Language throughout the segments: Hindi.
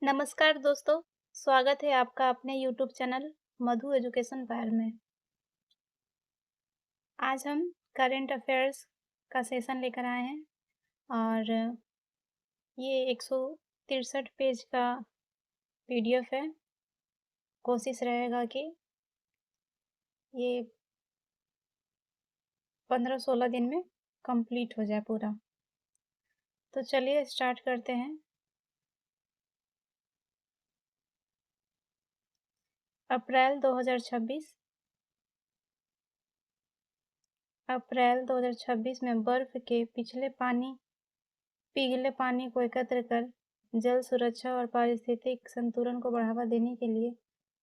नमस्कार दोस्तों, स्वागत है आपका अपने यूट्यूब चैनल मधु एजुकेशन पैर में। आज हम करंट अफेयर्स का सेशन लेकर आए हैं और ये 163 पेज का पीडीएफ है। कोशिश रहेगा कि ये 15-16 दिन में कंप्लीट हो जाए पूरा। तो चलिए स्टार्ट करते हैं। अप्रैल 2026 में बर्फ के पिघले पानी को एकत्र कर जल सुरक्षा और पारिस्थितिक संतुलन को बढ़ावा देने के लिए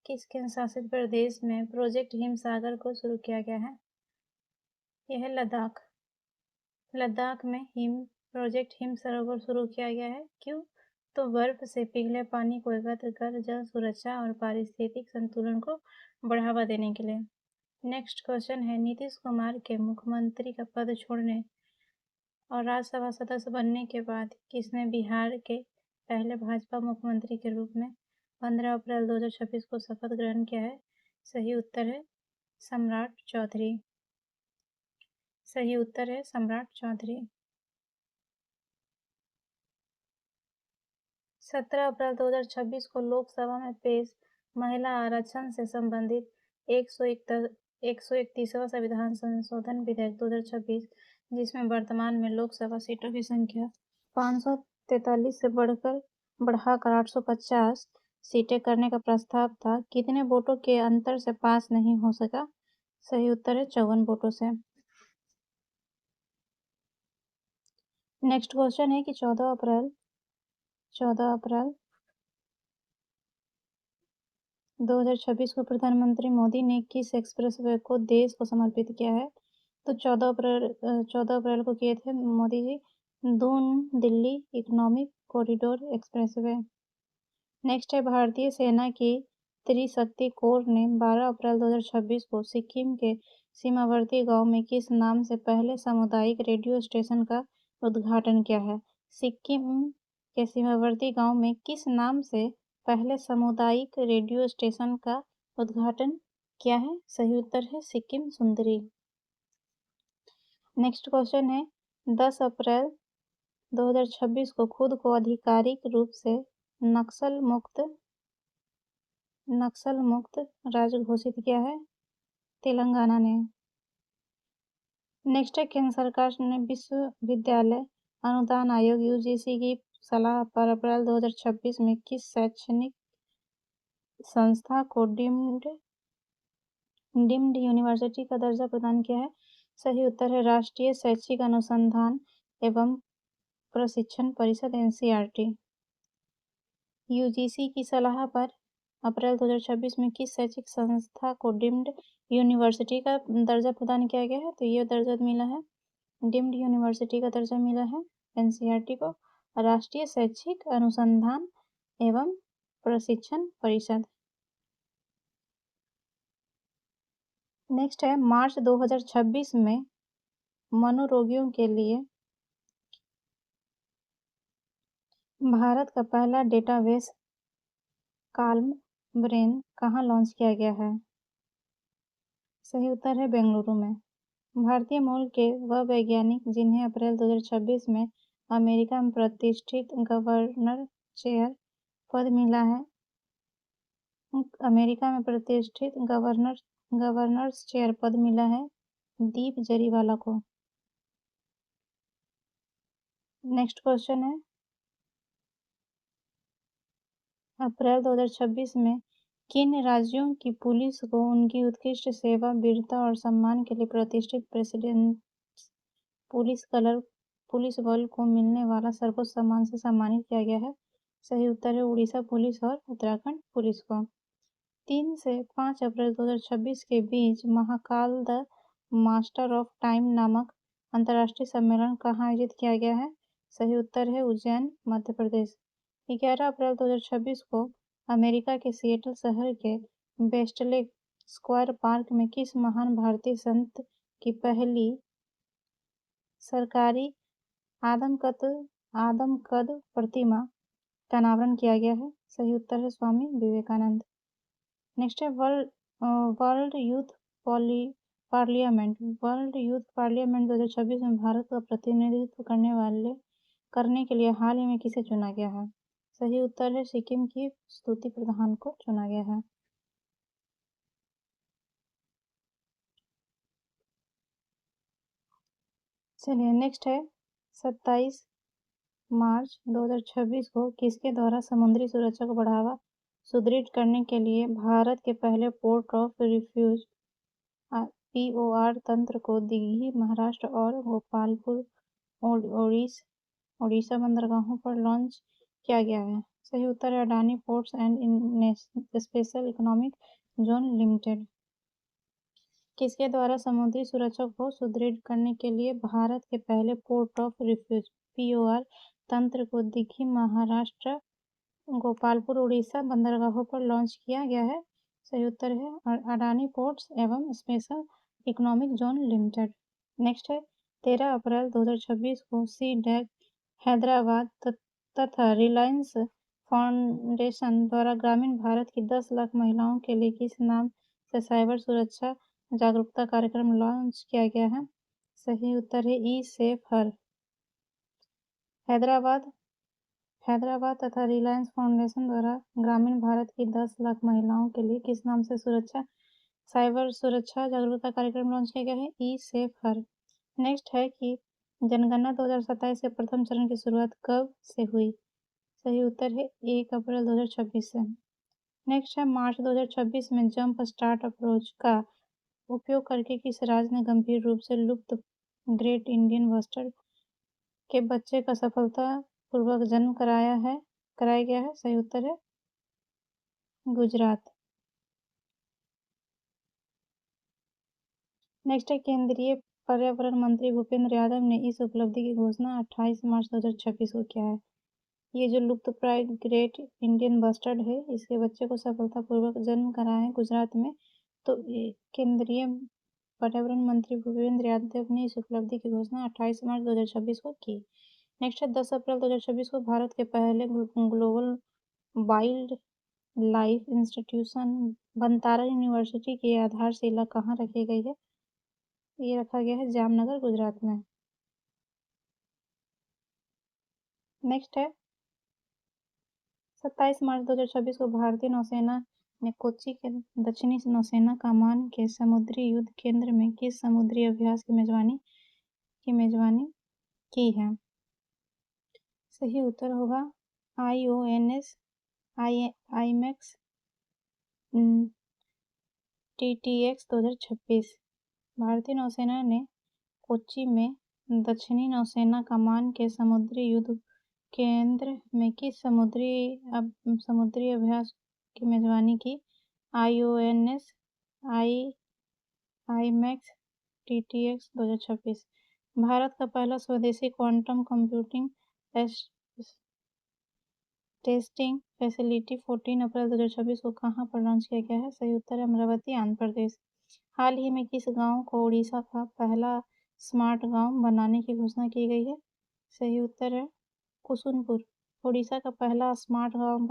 किस केंद्र शासित प्रदेश में प्रोजेक्ट हिमसागर को शुरू किया गया है? यह है लद्दाख। लद्दाख में प्रोजेक्ट हिम सरोवर शुरू किया गया है। क्यों? तो बर्फ से पिघले पानी को एकत्र कर जल सुरक्षा और पारिस्थितिक संतुलन को बढ़ावा देने के लिए। नेक्स्ट क्वेश्चन है, नीतीश कुमार के मुख्यमंत्री का पद छोड़ने और राज्यसभा सदस्य बनने के बाद किसने बिहार के पहले भाजपा मुख्यमंत्री के रूप में 15 अप्रैल 2026 को शपथ ग्रहण किया है? सही उत्तर है सम्राट चौधरी। सही उत्तर है सम्राट चौधरी। 17 अप्रैल 2026 को लोकसभा में पेश महिला आरक्षण से संबंधित 131वां संविधान संशोधन विधेयक 2026, जिसमें वर्तमान में लोकसभा सीटों की संख्या 543 से बढ़ाकर 850 सीटें करने का प्रस्ताव था, कितने वोटों के अंतर से पास नहीं हो सका? सही उत्तर है 54 वोटों से। नेक्स्ट क्वेश्चन है कि 14 अप्रैल 2026 को प्रधानमंत्री मोदी ने किस एक्सप्रेसवे को देश को समर्पित किया है? तो 14 अप्रैल को किए थे Modi ji Doon Delhi economic corridor expressway. Next है, भारतीय सेना की त्रिशक्ति कोर ने 12 अप्रैल 2026 को सिक्किम के सीमावर्ती गांव में किस नाम से पहले सामुदायिक रेडियो स्टेशन का उद्घाटन किया है? सिक्किम के सीमावर्ती गांव में किस नाम से पहले सामुदायिक रेडियो स्टेशन का उद्घाटन किया है? सही उत्तर है सिक्किम सुंदरी। नेक्स्ट क्वेश्चन है, 10 अप्रैल 2026 को खुद को आधिकारिक रूप से नक्सल मुक्त राज्य घोषित किया है? तेलंगाना ने। नेक्स्ट है, केंद्र सरकार ने विश्वविद्यालय अनुदान आयोग यूजीसी की सलाह पर अप्रैल 2026 में किस शैक्षणिक संस्था को डीम्ड यूनिवर्सिटी का दर्जा प्रदान किया है? सही उत्तर है राष्ट्रीय शैक्षिक अनुसंधान एवं प्रशिक्षण परिषद एनसीईआरटी। यूजीसी की सलाह पर अप्रैल 2026 में किस शैक्षिक संस्था को डीम्ड यूनिवर्सिटी का दर्जा प्रदान किया गया है? तो ये दर्जा मिला है, डीम्ड यूनिवर्सिटी का दर्जा मिला है एनसीईआरटी को राष्ट्रीय शैक्षिक अनुसंधान एवं प्रशिक्षण परिषद। नेक्स्ट है, मार्च 2026 में मनोरोगियों के लिए भारत का पहला डेटाबेस काल्म ब्रेन कहाँ लॉन्च किया गया है? सही उत्तर है बेंगलुरु में। भारतीय मूल के वह वैज्ञानिक जिन्हें अप्रैल 2026 में अमेरिका में प्रतिष्ठित गवर्नर चेयर पद मिला है? अमेरिका में प्रतिष्ठित गवर्नर्स चेयर पद मिला है दीप जरीवाला को। नेक्स्ट क्वेश्चन है, अप्रैल 2026 में किन राज्यों की पुलिस को उनकी उत्कृष्ट सेवा, वीरता और सम्मान के लिए प्रतिष्ठित प्रेसिडेंट्स पुलिस बल को मिलने वाला सर्वोच्च सम्मान से सम्मानित किया गया है? सही उत्तर है उड़ीसा पुलिस और उत्तराखंड पुलिस को। 3 से 5 अप्रैल 2026 के बीच Mahakal the master of time नामक अंतर्राष्ट्रीय सम्मेलन कहाँ आयोजित किया गया है? सही उत्तर है उज्जैन मध्य प्रदेश। 11 अप्रैल 2026 को अमेरिका के सिएटल शहर के वेस्टले स्क्वायर पार्क में किस महान भारतीय संत की पहली सरकारी आदमकद प्रतिमा का अनावरण किया गया है? सही उत्तर है स्वामी विवेकानंद। नेक्स्ट है world youth parliament. World youth parliament 2026 में भारत का प्रतिनिधित्व करने के लिए हाल ही में किसे चुना गया है? सही उत्तर है सिक्किम की स्तुति प्रधान को चुना गया है। चलिए नेक्स्ट है 27 मार्च 2026 को किसके द्वारा समुद्री सुरक्षा को बढ़ावा सुदृढ़ करने के लिए भारत के पहले पोर्ट ऑफ रिफ्यूज POR तंत्र को दिघी महाराष्ट्र और गोपालपुर ओडिशा बंदरगाहों पर लॉन्च किया गया है? सही उत्तर है Adani ports and special economic zone limited. किसके द्वारा समुद्री सुरक्षा को सुदृढ़ करने के लिए भारत के पहले पोर्ट ऑफ रिफ्यूज POR तंत्र को दिघी महाराष्ट्र गोपालपुर उड़ीसा बंदरगाहों पर लॉन्च किया गया है? सही उत्तर है अडानी पोर्ट्स एवं special economic zone limited. Next है 13 अप्रैल 2026 को सी डैक हैदराबाद तथा रिलायंस फाउंडेशन द्वारा ग्रामीण भारत की 10 लाख महिलाओं के लिए किस नाम से साइबर सुरक्षा जागरूकता कार्यक्रम लॉन्च किया गया है? सही उत्तर है ई सेफ हर। हैदराबाद तथा रिलायंस फाउंडेशन द्वारा ग्रामीण भारत की 10 लाख महिलाओं के लिए किस नाम से साइबर सुरक्षा जागरूकता कार्यक्रम लॉन्च किया गया है? ई सेफ हर। नेक्स्ट है कि जनगणना 2027 के प्रथम चरण की शुरुआत कब से हुई? सही उत्तर है 1 अप्रैल 2026 से। नेक्स्ट है मार्च 2026 में जंप स्टार्ट अप्रोच का उपयोग करके किस राज्य ने गंभीर रूप से लुप्त ग्रेट इंडियन बस्टर्ड के बच्चे का सफलतापूर्वक जन्म कराया गया है? सही उत्तर है गुजरात। नेक्स्ट है केंद्रीय पर्यावरण मंत्री भूपेंद्र यादव ने इस उपलब्धि की घोषणा 28 मार्च 2026 को किया है। ये जो लुप्तप्राय ग्रेट इंडियन बस्टर्ड है इसके बच्चे को सफलतापूर्वक जन्म कराया है गुजरात में। तो केंद्रीय पर्यावरण मंत्री भूपेंद्र यादव ने इस उपलब्धि की घोषणा 28 मार्च 2026 को की। नेक्स्ट है 10 अप्रैल 2026 को भारत के पहले global wild life institution Vantara university की आधारशिला कहाँ रखी गई है? ये रखा गया है जामनगर गुजरात में। नेक्स्ट है 27 मार्च 2026 को भारतीय नौसेना ने कोच्चि के दक्षिणी नौसेना कमान के समुद्री युद्ध केंद्र में किस समुद्री अभ्यास की मेजबानी की है? सही उत्तर होगा IONS IMAX TTX 2026। भारतीय नौसेना ने कोच्चि में दक्षिणी नौसेना कमान के समुद्री युद्ध केंद्र में किस समुद्री अभ्यास की मेजबानी की? IONS IMAX TTX 2026। भारत का पहला स्वदेशी क्वांटम कंप्यूटिंग टेस्टिंग फैसिलिटी 14 अप्रैल 2026 को कहाँ पर लॉन्च किया गया है? सही उत्तर है अमरावती आंध्र प्रदेश। हाल ही में किस गांव को उड़ीसा का पहला स्मार्ट गांव बनाने की घोषणा की गई है? सही उत्तर है कुसुनपुर। उड़ीसा का पहला स्मार्ट गांव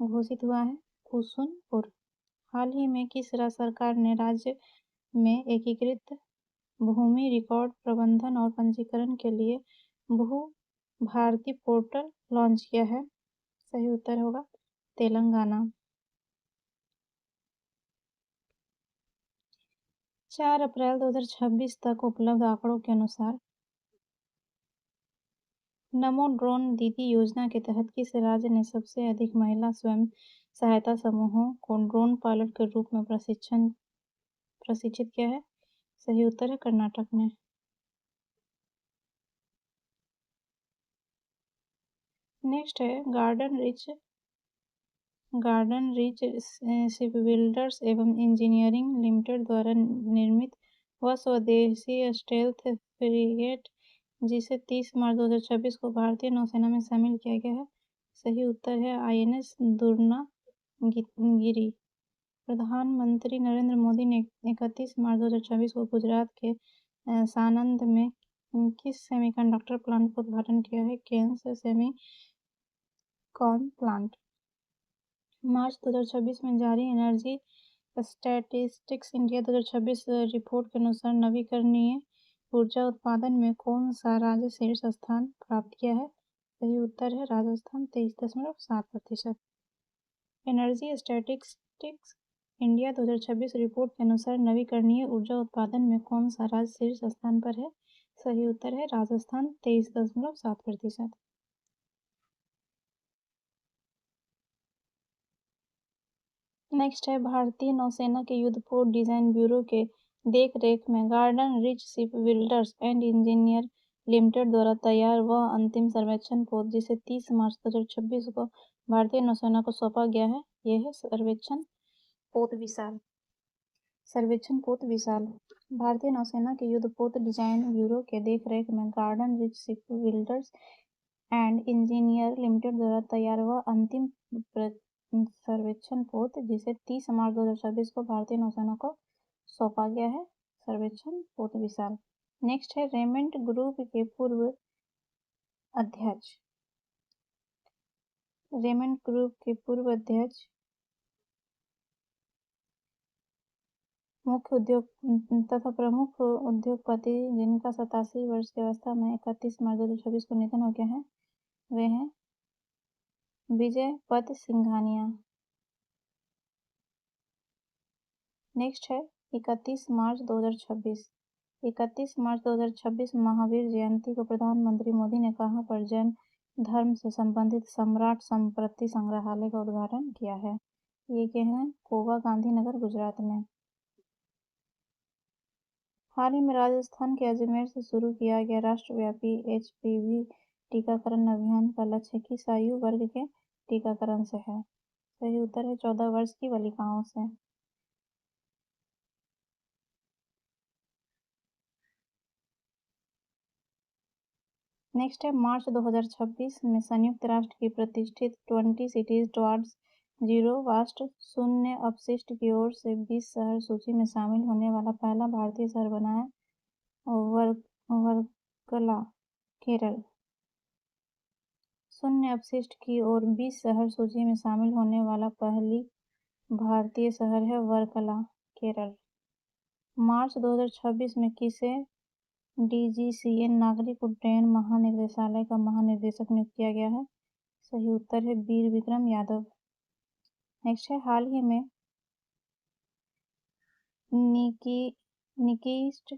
घोषित हुआ है कुसुनपुर। हाल ही में किस राज्य सरकार ने राज्य में एकीकृत भूमि रिकॉर्ड प्रबंधन और पंजीकरण के लिए भू भारती पोर्टल लॉन्च किया है? सही उत्तर होगा तेलंगाना। 4 अप्रैल 2026 तक उपलब्ध आंकड़ों के अनुसार नमो ड्रोन दीदी योजना के तहत किस राज्य ने सबसे अधिक महिला स्वयं सहायता समूहों को ड्रोन पायलट के रूप में प्रशिक्षित किया है? सही उत्तर है कर्नाटक ने। नेक्स्ट है गार्डन रिच शिपबिल्डर्स एवं इंजीनियरिंग लिमिटेड द्वारा निर्मित वह स्वदेशी स्टेल्थ फ्रिगेट जिसे 30 मार्च 2026 को भारतीय नौसेना में शामिल किया गया है? सही उत्तर है INS दुर्नागिरी। प्रधानमंत्री नरेंद्र मोदी ने 31 मार्च 2026 को गुजरात के सानंद में किस सेमीकंडक्टर प्लांट का उद्घाटन किया है? Kaynes semicon plant. मार्च 2026 में जारी एनर्जी स्टैटिस्टिक्स इंडिया 2026 रिपोर्ट के अनुसार नवीकरणीय ऊर्जा उत्पादन में कौन सा राज्य शीर्ष स्थान प्राप्त किया है? सही उत्तर है Rajasthan 23.7%। Energy statistics India 2026 report के अनुसार नवीकरणीय ऊर्जा उत्पादन में कौन सा राज्य शीर्ष स्थान पर है? सही उत्तर है राजस्थान 23.7%। नेक्स्ट है भारतीय नौसेना के युद्धपोत डिजाइन ब्यूरो के देख रेख में garden rich ship builders and engineer limited द्वारा तैयार वह अंतिम सर्वेक्षण पोत जिसे 30 मार्च 2026 को भारतीय नौसेना को सौंपा गया है, यह है सर्वेक्षण पोत विशाल। सर्वेक्षण पोत विशाल भारतीय नौसेना के युद्धपोत डिजाइन ब्यूरो के देखरेख में garden rich ship builders and engineer limited द्वारा तैयार वह अंतिम सर्वेक्षण पोत जिसे 30 मार्च 2026 को भारतीय नौसेना को सौंपा गया है, सर्वेक्षण पोत विशाल। नेक्स्ट है रेमंड ग्रुप के पूर्व अध्यक्ष। रेमंड ग्रुप के पूर्व अध्यक्ष मुख्य उद्योग तथा प्रमुख उद्योगपति जिनका 87 वर्ष की अवस्था में 31 मार्च 2026 को निधन हो गया है, वे हैं विजय पद सिंघानिया। नेक्स्ट है 31 मार्च 2026। 31 मार्च 2026 महावीर जयंती को प्रधानमंत्री मोदी ने कहां पर जैन धर्म से संबंधित सम्राट संपत्ति संग्रहालय का उद्घाटन किया है? ये क्या है? कोबा गांधीनगर गुजरात में। हाल ही में राजस्थान के अजमेर से शुरू किया गया राष्ट्रव्यापी HPV टीकाकरण अभियान का लक्ष्य किस आयु वर्ग के टीकाकरण से है? सही उत्तर है 14 वर्ष की बालिकाओं से। नेक्स्ट है मार्च 2026 में संयुक्त राष्ट्र की प्रतिष्ठित 20 सिटीज टुवर्ड्स जीरो वास्ट शून्य अपशिष्ट की ओर से 20 शहर सूची में शामिल होने वाला पहला भारतीय शहर बना है वर्कला, केरल। शून्य अपशिष्ट की ओर 20 शहर सूची में शामिल होने वाला पहली भारतीय शहर है वर्कला, केरल। मार्च 2026 में किसे DGCA नागरिक उड्डयन महानिदेशालय का महानिदेशक नियुक्त किया गया है? सही उत्तर है वीर विक्रम यादव। नेक्स्ट है हाल ही में निकिस्ट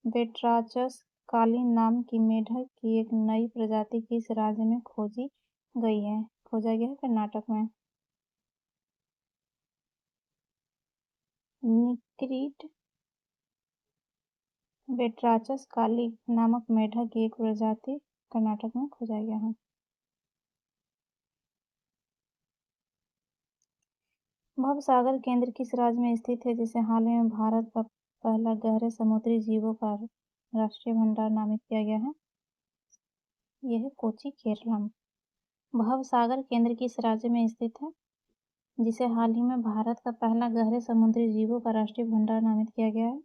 बेट्राचस काली नाम की मेढक की एक नई प्रजाति किस राज्य में खोजा गया है? कर्नाटक में। निक्रीट बेट्राचस काली नामक मेढक की एक प्रजाति कर्नाटक में खोजा गया है। भवसागर केंद्र किस राज्य में स्थित है जिसे हाल ही में भारत का पहला गहरे समुद्री जीवों का राष्ट्रीय भंडार नामित किया गया है? यह है कोच्चि, केरल। भवसागर केंद्र किस राज्य में स्थित है जिसे हाल ही में भारत का पहला गहरे समुद्री जीवों का राष्ट्रीय भंडार नामित किया गया है?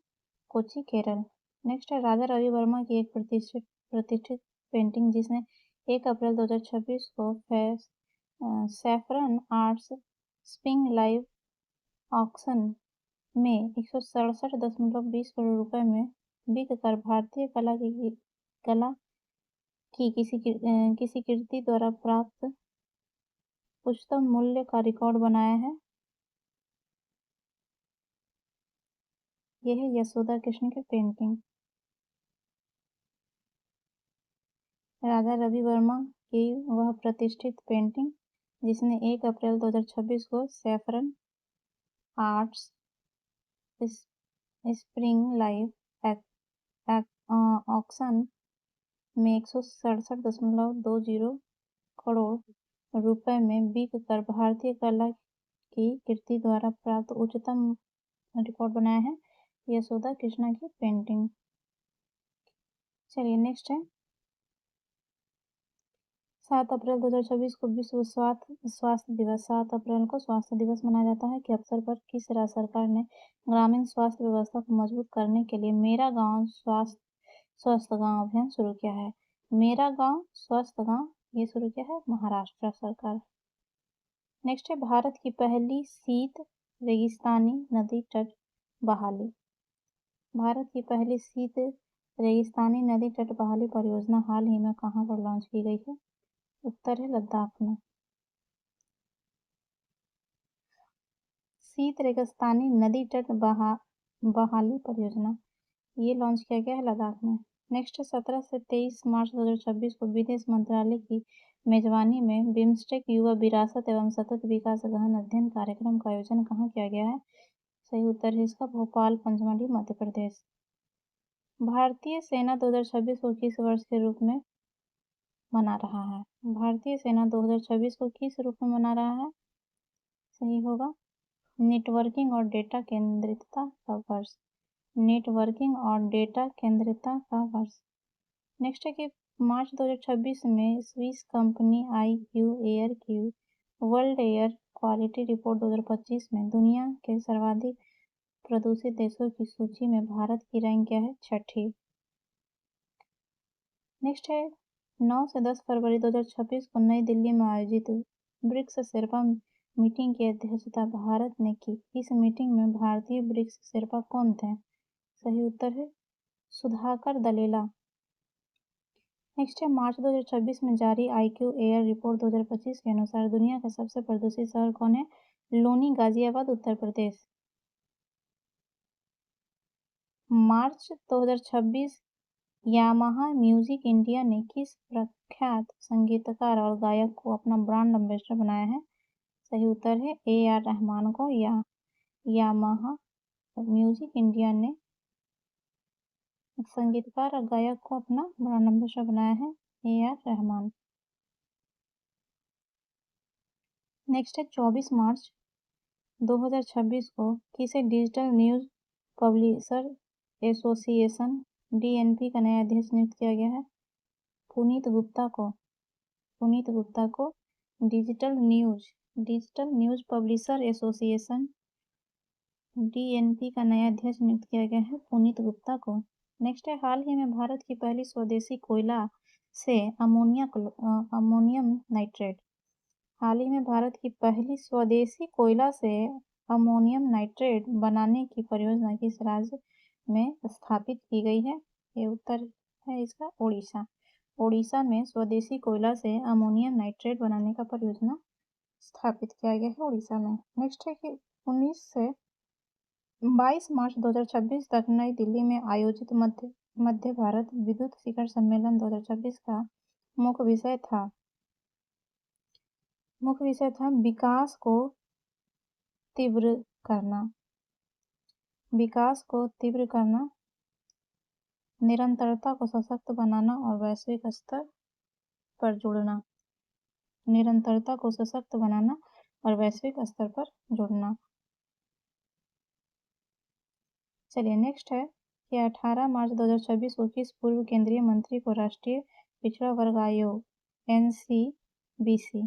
कोच्चि, केरल। नेक्स्ट है राजा रवि वर्मा की एक प्रतिष्ठित पेंटिंग जिसने 1 अप्रैल 2026 को saffron arts spring live auction में 167.20 करोड़ रुपए में बिककर भारतीय कला की किसी कृति द्वारा प्राप्त उच्चतम मूल्य का रिकॉर्ड बनाया है? यह है यशोदा कृष्ण की पेंटिंग। राजा रवि वर्मा की वह प्रतिष्ठित पेंटिंग जिसने 1 अप्रैल 2026 को saffron arts spring live auction में 167.20 करोड़ रुपए में बिककर भारतीय कला की कृति द्वारा प्राप्त उच्चतम रिकॉर्ड बनाया है यशोदा कृष्णा की पेंटिंग। चलिए नेक्स्ट है 7 अप्रैल 2026 को विश्व स्वास्थ्य दिवस। 7 अप्रैल को स्वास्थ्य दिवस मनाया जाता है के अवसर पर किस राज्य सरकार ने ग्रामीण स्वास्थ्य व्यवस्था को मजबूत करने के लिए मेरा गांव स्वस्थ गांव अभियान शुरू किया है? मेरा गांव स्वस्थ गांव ये शुरू किया है महाराष्ट्र सरकार। नेक्स्ट है भारत की पहली शीत रेगिस्तानी नदी तट बहाली। भारत की पहली शीत रेगिस्तानी नदी तट बहाली परियोजना हाल ही में कहाँ पर लॉन्च की गई है? उत्तर है लद्दाख में। शीत रेगिस्तानी नदी तट बहाली परियोजना ये लॉन्च किया गया है लद्दाख में। नेक्स्ट है 17 से 23 मार्च 2026 को विदेश मंत्रालय की मेजबानी में बिम्स्टेक युवा विरासत एवं सतत विकास गहन अध्ययन कार्यक्रम का आयोजन कहाँ किया गया है? सही उत्तर है इसका भोपाल पंचमढ़ी मध्य प्रदेश। भारतीय सेना 2026 को किस वर्ष के रूप में मना रहा है? भारतीय सेना 2026 को किस रूप में मना रहा है? सही होगा नेटवर्किंग और डेटा केंद्रितता का वर्ष। नेटवर्किंग और डेटा केंद्रितता का वर्ष। नेक्स्ट है कि मार्च 2026 में स्विस कंपनी IQ एयर की वर्ल्ड एयर क्वालिटी रिपोर्ट 2025 में दुनिया के सर्वाधिक प्रदूषित देशों की सूची में भारत की रैंक क्या है? 6ठी। नेक्स्ट है 9 से 10 फरवरी 2026 को नई दिल्ली में आयोजित ब्रिक्स शेर्पा मीटिंग की अध्यक्षता भारत ने की। इस मीटिंग में भारतीय ब्रिक्स शेर्पा कौन थे? सही उत्तर है सुधाकर दलेला। नेक्स्ट है मार्च 2026 में जारी IQ एयर रिपोर्ट 2025 के अनुसार दुनिया का सबसे प्रदूषित शहर कौन है? लोनी गाजियाबाद उत्तर प्रदेश। मार्च 2026 यामाहा म्यूजिक इंडिया ने किस प्रख्यात संगीतकार और गायक को अपना ब्रांड एम्बेसडर बनाया है? सही उत्तर है AR रहमान को। यामाहा म्यूजिक इंडिया ने संगीतकार और गायक को अपना ब्रांड एम्बेसडर बनाया है AR रहमान। नेक्स्ट है 24 मार्च 2026 को किसे digital news publisher association DNP का नया अध्यक्ष नियुक्त किया गया है? पुनीत गुप्ता को digital news publisher association DNP का नया अध्यक्ष नियुक्त किया गया है पुनीत गुप्ता को। नेक्स्ट है हाल ही में भारत की पहली स्वदेशी कोयला से अमोनियम नाइट्रेट। हाल ही में भारत की पहली स्वदेशी कोयला से अमोनियम नाइट्रेट बनाने की परियोजना किस राज्य में स्थापित की गई है? ये उत्तर है इसका ओडिशा। ओडिशा में स्वदेशी कोयला से अमोनियम नाइट्रेट बनाने का परियोजना स्थापित किया गया है ओडिशा में। नेक्स्ट है कि 19 से 22 मार्च 2026 तक नई दिल्ली में आयोजित मध्य भारत विद्युत शिखर सम्मेलन 2026 का मुख्य विषय था विकास को तीव्र करना, निरंतरता को सशक्त बनाना और वैश्विक स्तर पर जुड़ना। चलिए नेक्स्ट है कि 18 मार्च 2026 को किस पूर्व केंद्रीय मंत्री को राष्ट्रीय पिछड़ा वर्ग आयोग NCBC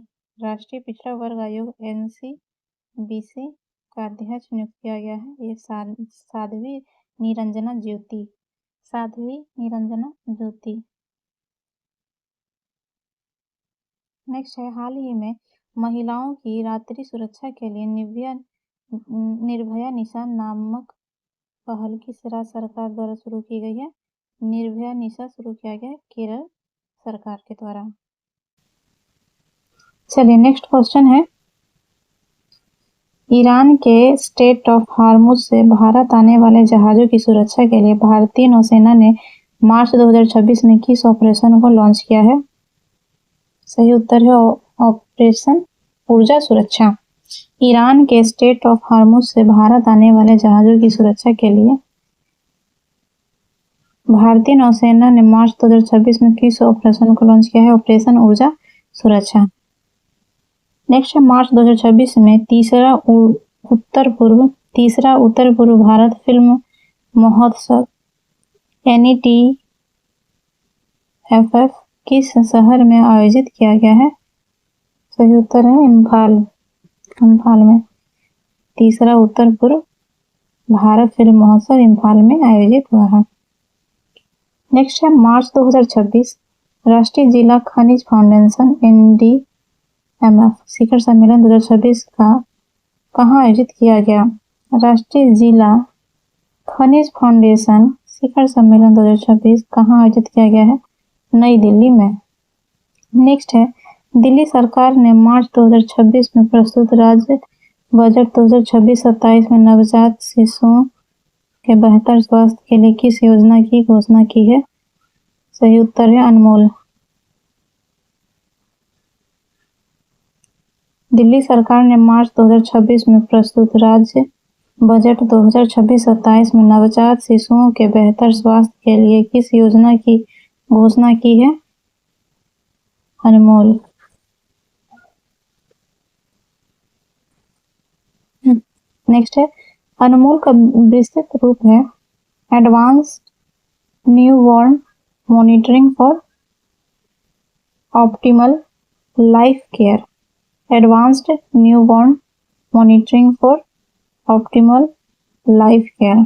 का अध्यक्ष नियुक्त किया गया है? ये साध्वी निरंजना ज्योति। नेक्स्ट है हाल ही में महिलाओं की रात्रि सुरक्षा के लिए निर्भया निशा नामक पहल किस राज्य सरकार द्वारा शुरू की गई है? निर्भया निशा शुरू किया गया है केरल सरकार के द्वारा। चलिए नेक्स्ट क्वेश्चन है ईरान के स्ट्रेट ऑफ हार्मुज से भारत आने वाले जहाजों की सुरक्षा के लिए भारतीय नौसेना ने मार्च 2026 में किस ऑपरेशन को लॉन्च किया है? सही उत्तर है ऑपरेशन ऊर्जा सुरक्षा। ईरान के स्ट्रेट ऑफ हार्मुज से भारत आने वाले जहाजों की सुरक्षा के लिए भारतीय नौसेना ने मार्च 2026 में किस ऑपरेशन को लॉन्च किया है? ऑपरेशन ऊर्जा सुरक्षा। नेक्स्ट है मार्च 2026 में तीसरा उत्तर पूर्व भारत फिल्म महोत्सव NETFF किस शहर में आयोजित किया गया है? सही उत्तर है इम्फाल में। तीसरा उत्तर पूर्व भारत फिल्म महोत्सव इम्फाल में आयोजित हुआ है। नेक्स्ट है मार्च 2026 राष्ट्रीय जिला खनिज फाउंडेशन NDMF शिखर सम्मेलन 2026 का कहाँ आयोजित किया गया? राष्ट्रीय जिला खनिज फाउंडेशन शिखर सम्मेलन 2026 कहाँ आयोजित किया गया है? नई दिल्ली में। नेक्स्ट है, दिल्ली सरकार ने मार्च 2026 में प्रस्तुत राज्य बजट 2026-27 में नवजात शिशुओं के बेहतर स्वास्थ्य के लिए किस योजना की घोषणा की है? सही उत्तर है अनमोल। दिल्ली सरकार ने मार्च 2026 में प्रस्तुत राज्य बजट 2026-27 में नवजात शिशुओं के बेहतर स्वास्थ्य के लिए किस योजना की घोषणा की है? अनमोल। नेक्स्ट है, अनमोल का विस्तृत रूप है advanced newborn monitoring for optimal life care. Advanced newborn monitoring for optimal life care.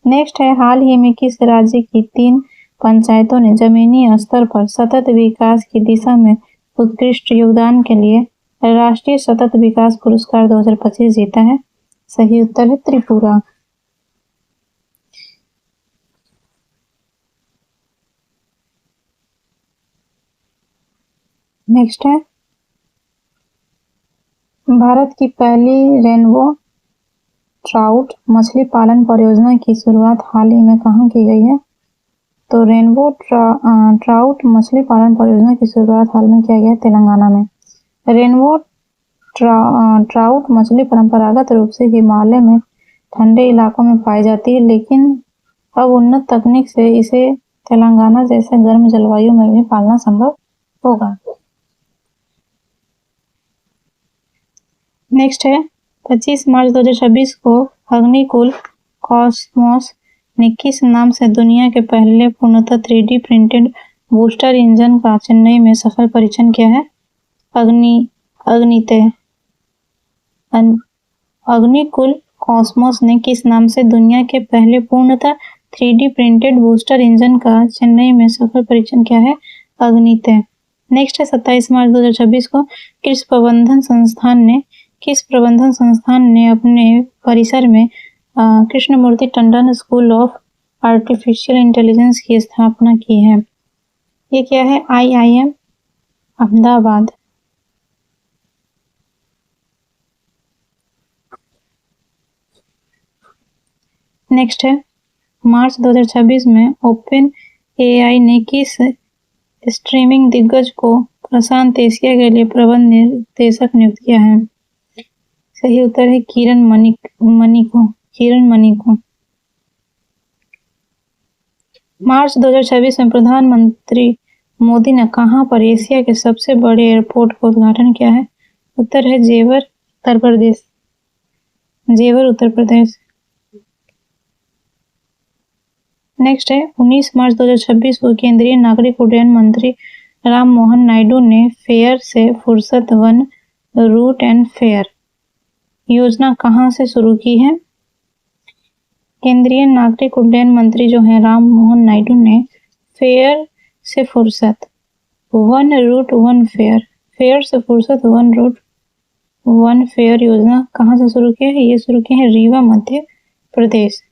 Next है, हाल ही में किस राज्य की 3 पंचायतों ने जमीनी स्तर पर सतत विकास की दिशा में उत्कृष्ट योगदान के लिए राष्ट्रीय सतत विकास पुरस्कार 2025 जीता है? सही उत्तर है त्रिपुरा। नेक्स्ट है, भारत की पहली रेनबो ट्राउट मछली पालन परियोजना की शुरुआत हाल ही में कहाँ की गई है? तो रेनबो ट्राउट मछली पालन परियोजना की शुरुआत हाल में किया गया है तेलंगाना में। रेनबो ट्राउट मछली परंपरागत रूप से हिमालय में ठंडे इलाकों में पाई जाती है, लेकिन अब उन्नत तकनीक से इसे तेलंगाना जैसे गर्म जलवायु में भी पालना संभव होगा। नेक्स्ट है, 25 मार्च 2026 को अग्निकुल कॉस्मोस ने किस नाम से दुनिया के पहले पूर्णतः 3D प्रिंटेड बूस्टर इंजन का चेन्नई में सफल परीक्षण किया है? अग्निकुल कॉस्मोस ने किस नाम से दुनिया के पहले पूर्णतः 3D प्रिंटेड बूस्टर इंजन का चेन्नई में सफल परीक्षण किया है? अग्निते। नेक्स्ट है, 27 मार्च 2026 को किस प्रबंधन संस्थान ने अपने परिसर में Krishnamurthy Tandon school of artificial intelligence की स्थापना की है? ये क्या है? IIM अहमदाबाद। नेक्स्ट है, मार्च 2026 में ओपन AI ने किस स्ट्रीमिंग दिग्गज को प्रशांत एशिया के लिए प्रबंध निर्देशक नियुक्त किया है? सही उत्तर है किरण मनी को। मार्च 2026 में प्रधानमंत्री मोदी ने कहां पर एशिया के सबसे बड़े एयरपोर्ट का उद्घाटन किया है? उत्तर है जेवर उत्तर प्रदेश। नेक्स्ट है, 19 मार्च 2026 को केंद्रीय नागरिक उड्डयन मंत्री राम मोहन नायडू ने फेयर से फुर्सत वन रूट एंड फेयर योजना कहां से शुरू की है? केंद्रीय नागरिक उड्डयन मंत्री जो है राम मोहन नायडू ने फेयर से फुर्सत वन रूट वन फेयर से फुर्सत वन रूट वन फेयर योजना कहां से शुरू किया है? ये शुरू किया है रीवा मध्य प्रदेश।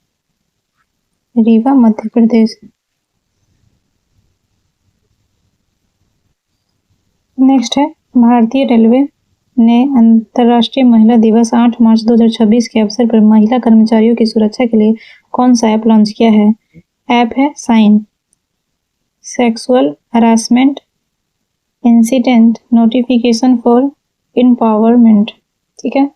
नेक्स्ट है, भारतीय रेलवे ने अंतर्राष्ट्रीय महिला दिवस 8 मार्च 2026 के अवसर पर महिला कर्मचारियों की सुरक्षा के लिए कौन सा ऐप लॉन्च किया है? ऐप है sign sexual harassment incident notification for empowerment. ठीक है।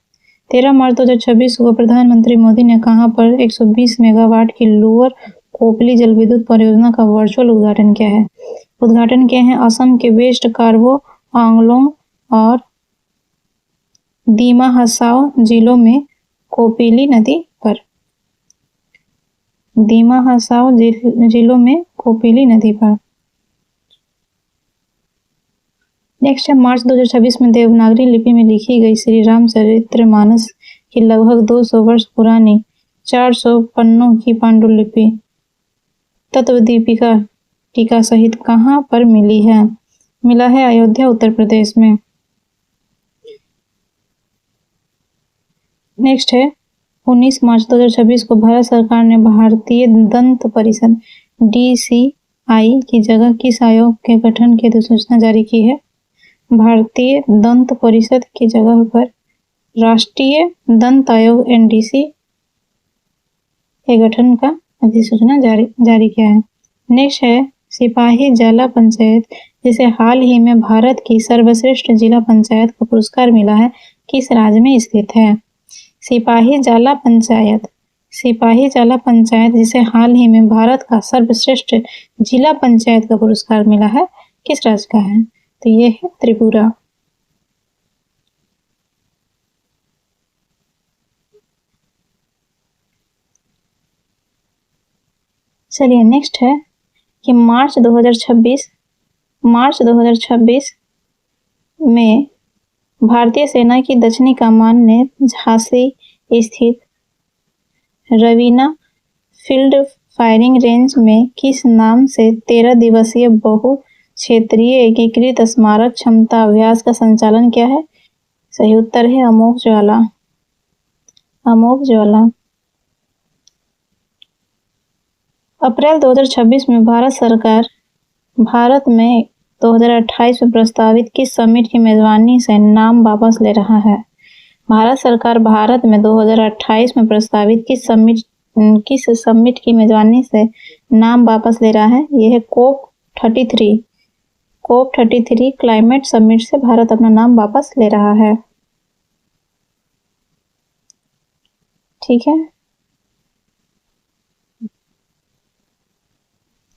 13 मार्च 2026 को प्रधानमंत्री मोदी ने कहां पर 120 मेगावाट की लोअर कोपली जल विद्युत परियोजना का वर्चुअल उद्घाटन किया है असम के वेस्ट कार्बो आंगलोंग और दीमा हसाओ जिलों में कोपिली नदी पर। नेक्स्ट है, मार्च 2026 में देवनागरी लिपि में लिखी गई श्री रामचरितमानस की लगभग 200 वर्ष पुरानी 400 पन्नों की पांडुलिपि तत्वदीपिका टीका सहित कहां पर मिली है? मिला है अयोध्या उत्तर प्रदेश में। नेक्स्ट है 19 मार्च 2026 को भारत सरकार ने भारतीय दंत परिषद DCI की जगह किस आयोग के गठन की अधिसूचना जारी की है? भारतीय दंत परिषद की जगह पर राष्ट्रीय दंत आयोग NDC के गठन का अधिसूचना जारी किया है। नेक्स्ट है सिपाही जाला पंचायत, जिसे हाल ही में भारत की सर्वश्रेष्ठ जिला पंचायत का पुरस्कार मिला है, किस राज्य में स्थित है? सिपाही जाला पंचायत जिसे हाल ही में भारत का सर्वश्रेष्ठ जिला पंचायत का पुरस्कार मिला है, किस राज्य का है? तो ये है त्रिपुरा। चलिए नेक्स्ट है कि मार्च 2026 में भारतीय सेना की दक्षिणी कमान ने झांसी स्थित रवीना फील्ड फायरिंग रेंज में किस नाम से 13 दिवसीय बहु क्षेत्रीय एकीकृत स्मारक क्षमता अभ्यास का संचालन किया है? सही उत्तर है अमोघ ज्वाला। अप्रैल 2026 में भारत सरकार भारत में 2028 में प्रस्तावित किस समिट की मेजबानी से नाम वापस ले रहा है? भारत सरकार भारत में 2028 में प्रस्तावित किस समिट की मेजबानी से नाम वापस ले रहा है? यह है COP33 क्लाइमेट समिट से भारत अपना नाम वापस ले रहा है। ठीक है।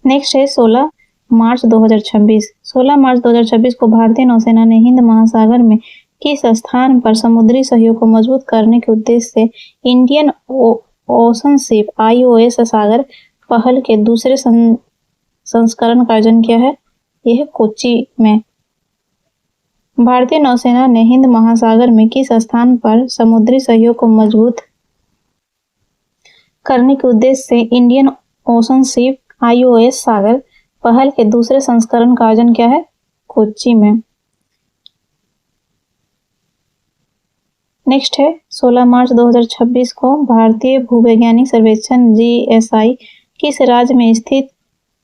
नेक्स्ट है 16 मार्च 2026 को भारतीय नौसेना ने हिंद महासागर में किस स्थान पर समुद्री सहयोग को मजबूत करने के उद्देश्य से इंडियन ओशनशिप IOS सागर पहल के दूसरे संस्करण का आयोजन किया है? यह है कोच्चि में। भारतीय नौसेना ने हिंद महासागर में किस स्थान पर समुद्री सहयोग को मजबूत करने के उद्देश्य से इंडियन ओशनशिप IOS सागर पहल के दूसरे संस्करण का आयोजन किया है? कोच्चि में। नेक्स्ट है 16 मार्च 2026 को भारतीय भूवैज्ञानिक सर्वेक्षण GSI किस राज्य में स्थित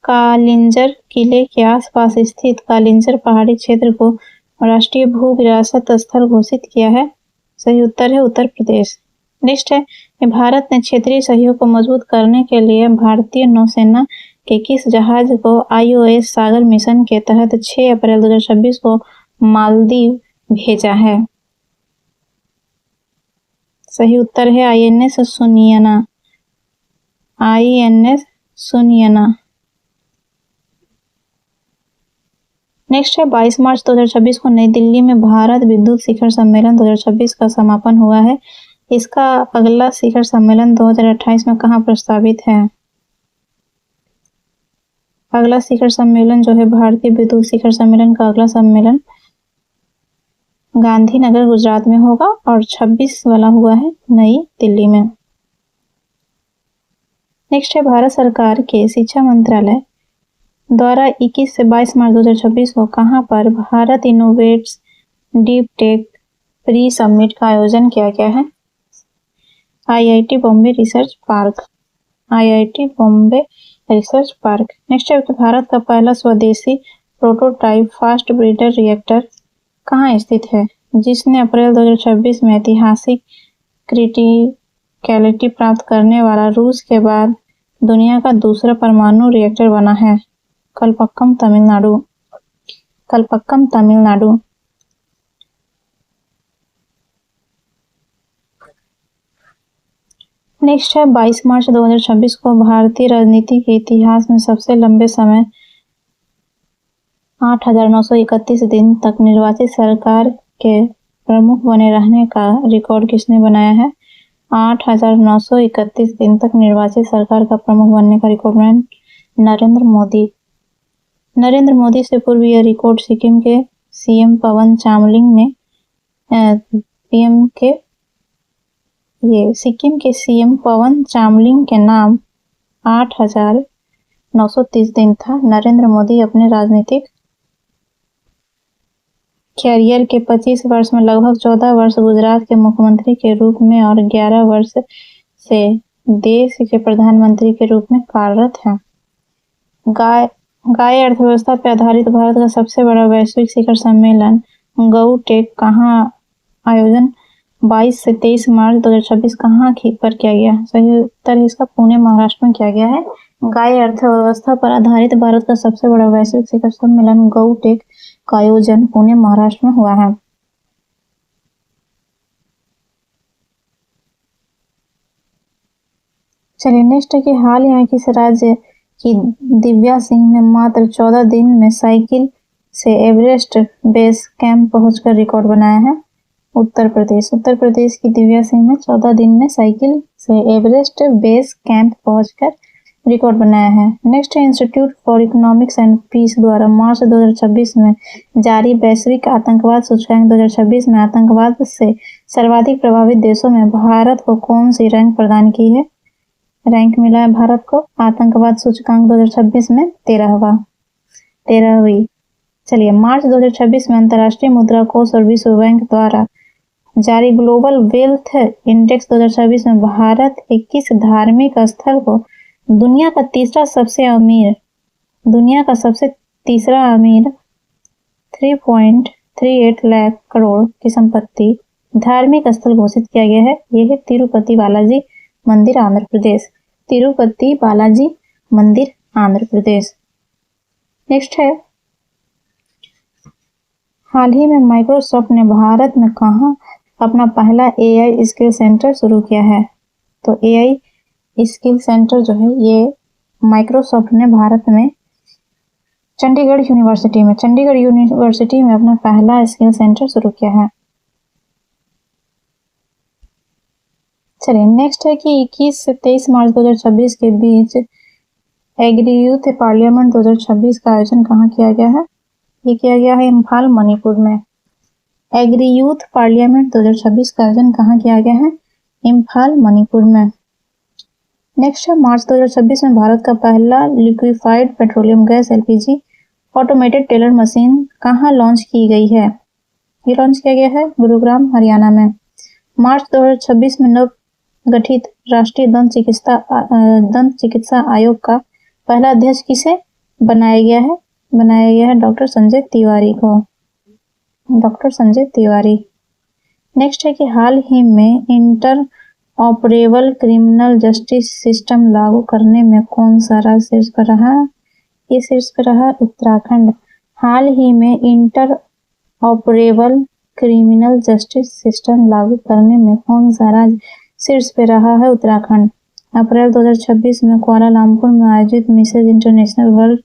कालिंजर किले के आसपास स्थित कालिंजर पहाड़ी क्षेत्र को राष्ट्रीय भू विरासत स्थल घोषित किया है? सही उत्तर है उत्तर प्रदेश। नेक्स्ट है भारत ने क्षेत्रीय सहयोग को मजबूत करने के लिए भारतीय नौसेना के किस जहाज को IOS सागर मिशन के तहत 6 अप्रैल 2026 को मालदीव भेजा है? सही उत्तर है INS सुनियना। नेक्स्ट है 22 मार्च 2026 को नई दिल्ली में भारत विद्युत शिखर सम्मेलन 2026 का समापन हुआ है। इसका अगला शिखर सम्मेलन 2028 में कहाँ प्रस्तावित है? अगला शिखर सम्मेलन जो है भारतीय विद्युत शिखर सम्मेलन का अगला सम्मेलन गांधीनगर गुजरात में होगा और 26 वाला हुआ है नई दिल्ली में। नेक्स्ट है भारत सरकार के शिक्षा मंत्रालय द्वारा 21 से 22 मार्च 2026 को कहां पर Bharat innovates deep tech pre summit का आयोजन किया गया है? IIT Bombay research park. Next है भारत का पहला स्वदेशी प्रोटोटाइप फास्ट ब्रीडर रिएक्टर कहाँ स्थित है, जिसने अप्रैल 2026 में ऐतिहासिक क्रिटिकलिटी प्राप्त करने वाला रूस के बाद दुनिया का दूसरा परमाणु रिएक्टर बना है? कलपक्कम तमिलनाडु। नेक्स्ट है 22 मार्च 2026 को भारतीय राजनीति के इतिहास में सबसे लंबे समय 8,931 दिन तक निर्वाचित सरकार के प्रमुख बने रहने का रिकॉर्ड किसने बनाया है? 8,931 दिन तक निर्वाचित सरकार का प्रमुख बनने का रिकॉर्ड बनाया नरेंद्र मोदी से पूर्व यह रिकॉर्ड सिक्किम के CM पवन चामलिंग ने सिक्किम के CM पवन चामलिंग के नाम 8,930 दिन था। नरेंद्र मोदी अपने राजनीतिक कैरियर के 25 वर्ष में लगभग 14 वर्ष गुजरात के मुख्यमंत्री के रूप में और 11 वर्ष से देश के प्रधानमंत्री के रूप में कार्यरत हैं। गाय अर्थव्यवस्था पर आधारित भारत का सबसे बड़ा वैश्विक शिखर सम्मेलन गऊ टेक कहाँ आयोजन 22 से 23 मार्च 2026 कहाँ पर किया गया? सही उत्तर इसका पुणे महाराष्ट्र में किया गया है। गाय अर्थव्यवस्था पर आधारित भारत का सबसे बड़ा वैश्विक शिखर सम्मेलन गऊ टेक का आयोजन पुणे महाराष्ट्र में हुआ है। चलिए नेक्स्ट है कि हाल ही में किस राज्य की दिव्या सिंह ने मात्र 14 दिन में साइकिल से एवरेस्ट बेस कैंप पहुंचकर रिकॉर्ड बनाया है? उत्तर प्रदेश की दिव्या सिंह ने 14 दिन में साइकिल से एवरेस्ट बेस कैंप पहुंचकर रिकॉर्ड बनाया है। नेक्स्ट है institute for economics and peace द्वारा मार्च 2026 में जारी वैश्विक आतंकवाद सूचकांक 2026 में आतंकवाद से सर्वाधिक प्रभावित देशों में भारत को कौन सी रैंक प्रदान की है? रैंक मिला है भारत को आतंकवाद सूचकांक 2026 में 13वीं। चलिए मार्च 2026 में अंतर्राष्ट्रीय मुद्रा कोष और विश्व बैंक द्वारा जारी ग्लोबल वेल्थ इंडेक्स 2026 में भारत 21 धार्मिक स्थल को दुनिया का सबसे तीसरा अमीर 3.38 लाख करोड़ की संपत्ति धार्मिक स्थल घोषित किया गया है। यह है तिरुपति बालाजी मंदिर आंध्र प्रदेश। तिरुपति बालाजी मंदिर आंध्र प्रदेश। नेक्स्ट है हाल ही में माइक्रोसॉफ्ट ने भारत में कहां अपना पहला एआई स्किल सेंटर शुरू किया है? तो एआई स्किल सेंटर जो है ये माइक्रोसॉफ्ट ने भारत में चंडीगढ़ यूनिवर्सिटी में अपना पहला स्किल सेंटर शुरू किया है। चलिए नेक्स्ट है कि 21 से 23 मार्च 2026 के बीच एग्री यूथ पार्लियामेंट 2026 का आयोजन कहाँ किया गया है? ये किया गया है इम्फाल मणिपुर में। एग्री यूथ पार्लियामेंट 2026 का आयोजन कहाँ किया गया है? इम्फाल मणिपुर में। नेक्स्ट है मार्च 2026 में भारत का पहला liquefied petroleum gas LPG automated teller machine कहाँ लॉन्च की गई है? ये लॉन्च किया गया है गुरुग्राम हरियाणा में। मार्च 2026 में नव गठित राष्ट्रीय दंत चिकित्सा आयोग का पहला अध्यक्ष किसे बनाया गया है? बनाया गया है डॉक्टर संजय तिवारी को। डॉक्टर संजय तिवारी। नेक्स्ट है कि हाल ही में inter operable criminal justice system लागू करने में कौन सा राज्य शीर्ष पर रहा? ये शीर्ष पर रहा उत्तराखंड। हाल ही में inter operable criminal justice system लागू करने में कौन सा राज्य शीर्ष पे रहा है? उत्तराखंड। अप्रैल 2026 में कुआलालंपुर में आयोजित मिसेज इंटरनेशनल वर्ल्ड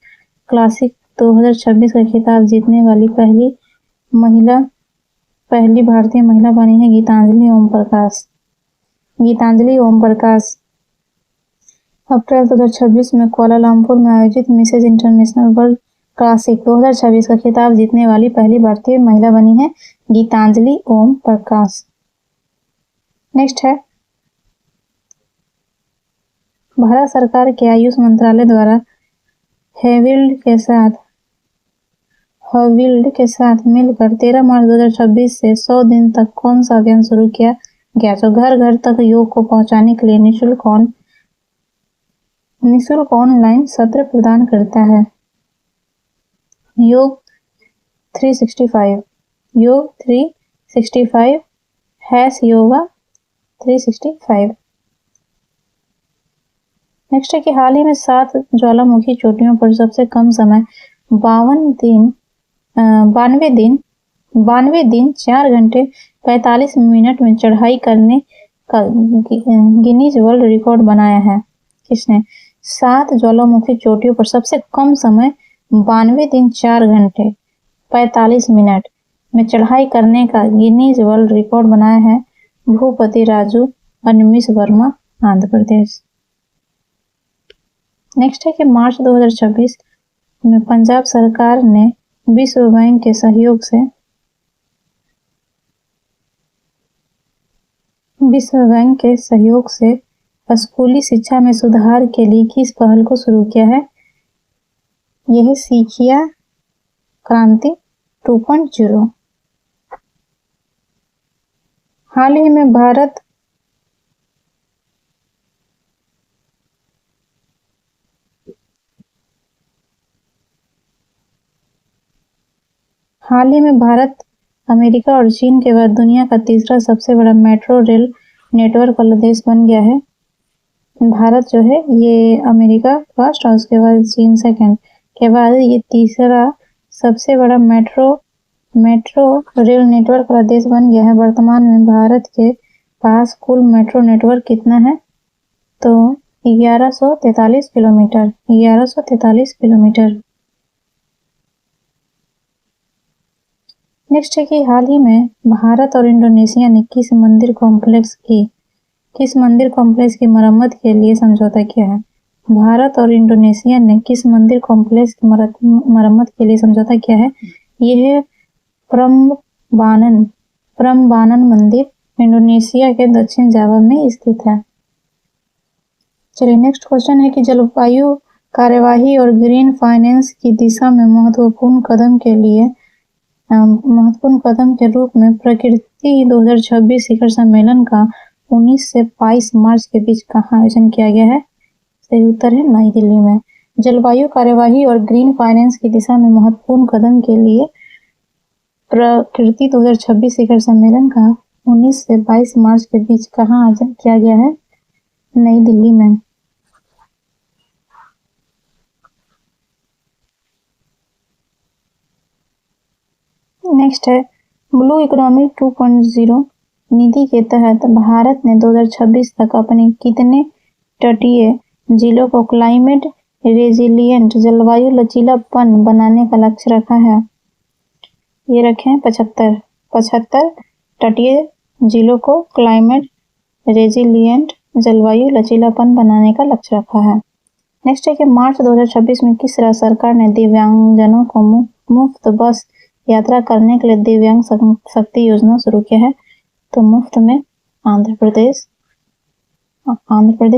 क्लासिक 2026 का खिताब जीतने वाली पहली भारतीय महिला बनी है गीतांजलि ओम प्रकाश। अप्रैल 2026 में कुआलालंपुर में आयोजित मिसेज इंटरनेशनल वर्ल्ड क्लासिक 2026 का खिताब जीतने वाली पहली भारतीय महिला बनी है गीतांजलि ओम प्रकाश। नेक्स्ट है भारत सरकार के आयुष मंत्रालय द्वारा हविल्ड के साथ मिलकर 13 मार्च 2026 से 100 दिन तक कौन सा अभियान शुरू किया गया जो घर घर तक योग को पहुंचाने के लिए निःशुल्क ऑनलाइन सत्र प्रदान करता है? योग 365 #योगा 365। नेक्स्ट है कि हाल ही में 7 ज्वालामुखी चोटियों पर सबसे कम समय 92 दिन 4 घंटे 45 मिनट में चढ़ाई करने का गिनीज वर्ल्ड रिकॉर्ड बनाया है। किसने? 7 ज्वालामुखी चोटियों पर सबसे कम समय 92 दिन 4 घंटे 45 मिनट में चढ़ाई करने का गिनीज वर्ल्ड रिकॉर्ड बनाया है भूपति राजू अनमिश वर्मा आंध्र प्रदेश। नेक्स्ट है कि मार्च 2026 में पंजाब सरकार ने विश्व बैंक के सहयोग से स्कूली शिक्षा में सुधार के लिए किस पहल को शुरू किया है? यह सीखिया क्रांति 2.0 हाल ही में भारत अमेरिका और चीन के बाद दुनिया का तीसरा सबसे बड़ा मेट्रो रेल नेटवर्क वाला देश बन गया है। भारत जो है ये अमेरिका फर्स्ट और उसके बाद चीन सेकंड के बाद ये तीसरा सबसे बड़ा मेट्रो रेल नेटवर्क वाला देश बन गया है। वर्तमान में भारत के पास कुल मेट्रो नेटवर्क कितना है? तो 1143 किलोमीटर। नेक्स्ट है कि हाल ही में भारत और इंडोनेशिया ने किस मंदिर कॉम्प्लेक्स की मरम्मत के लिए समझौता किया है? भारत और इंडोनेशिया ने किस मंदिर कॉम्प्लेक्स की मरम्मत के लिए समझौता किया है? यह प्रम्बानन मंदिर इंडोनेशिया के दक्षिण जावा में स्थित है। चलिए नेक्स्ट क्वेश्चन है कि जलवायु कार्यवाही और ग्रीन फाइनेंस की दिशा में महत्वपूर्ण कदम के रूप में प्रकृति 2026 शिखर सम्मेलन का 19 से 22 मार्च के बीच कहाँ आयोजन किया गया है? सही उत्तर है नई दिल्ली में। जलवायु कार्यवाही और ग्रीन फाइनेंस की दिशा में महत्वपूर्ण कदम के लिए प्रकृति 2026 शिखर सम्मेलन का 19 से 22 मार्च के बीच कहाँ आयोजन किया गया है? नई दिल्ली में। नेक्स्ट है ब्लू इकोनॉमी 2.0 नीति के तहत भारत ने 2026 तक अपने कितने तटीय जिलों को क्लाइमेट रेजिलिएंट जलवायु लचीलापन बनाने का लक्ष्य रखा है? ये रखे हैं 75 तटीय जिलों को क्लाइमेट रेजिलिएंट जलवायु लचीलापन बनाने का लक्ष्य रखा है। नेक्स्ट है कि मार्च 2026 में किस राज्य सरकार ने दिव्यांगजनों को मुफ्त बस यात्रा करने के लिए दिव्यांग शक्ति योजना शुरू किया है? तो मुफ्त में आंध्र प्रदेश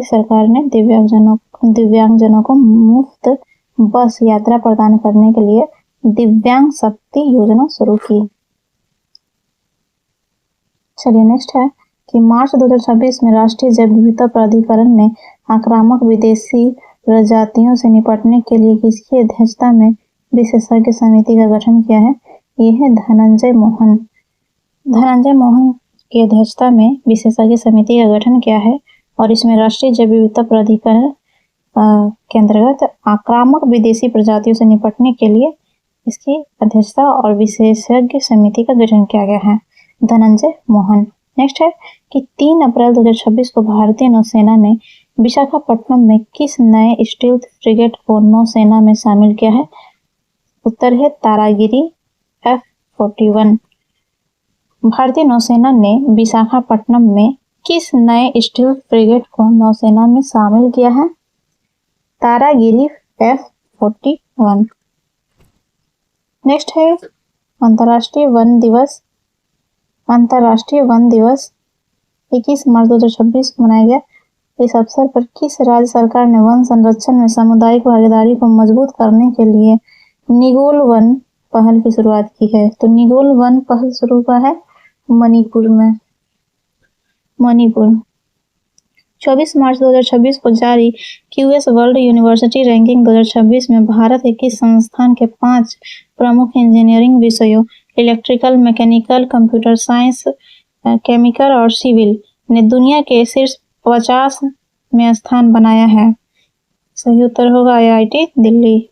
सरकार ने दिव्यांगजनों को मुफ्त बस यात्रा प्रदान करने के लिए दिव्यांग शक्ति योजना शुरू की। चलिए नेक्स्ट है कि मार्च 2026 में राष्ट्रीय जैव विविधता प्राधिकरण ने आक्रामक विदेशी प्रजातियों से निपटने के लिए किसकी अध्यक्षता में विशेषज्ञ समिति का गठन किया है? यह है धनंजय मोहन की अध्यक्षता में विशेषज्ञ समिति का गठन किया है और इसमें राष्ट्रीय जैव विविधता प्राधिकरण के अंतर्गत आक्रामक विदेशी प्रजातियों से निपटने के लिए इसकी अध्यक्षता और विशेषज्ञ समिति का गठन किया गया है। धनंजय मोहन। नेक्स्ट है कि 3 अप्रैल 2026 को भारतीय नौसेना ने विशाखापट्टनम में किस नए स्टील्थ फ्रिगेट को नौसेना में शामिल किया है? उत्तर है तारागिरी F-41। भारतीय नौसेना ने विशाखापट्टनम में किस नए स्टील्थ फ्रिगेट को नौसेना में शामिल किया है? तारागिरी F-41। नेक्स्ट है अंतर्राष्ट्रीय वन दिवस 21 मार्च 2026 को मनाया गया। इस अवसर पर किस राज्य सरकार ने वन संरक्षण में सामुदायिक भागीदारी को मजबूत करने के लिए निगोल वन पहल की शुरुआत की है? तो निगोल वन पहल शुरू हुआ है मणिपुर में। 24 मार्च 2026 को जारी QS वर्ल्ड यूनिवर्सिटी रैंकिंग 2026 में भारत के किस संस्थान के 5 प्रमुख इंजीनियरिंग विषयों electrical, mechanical, computer science, chemical और सिविल ने दुनिया के शीर्ष 50 में स्थान बनाया है? सही उत्तर होगा IIT दिल्ली।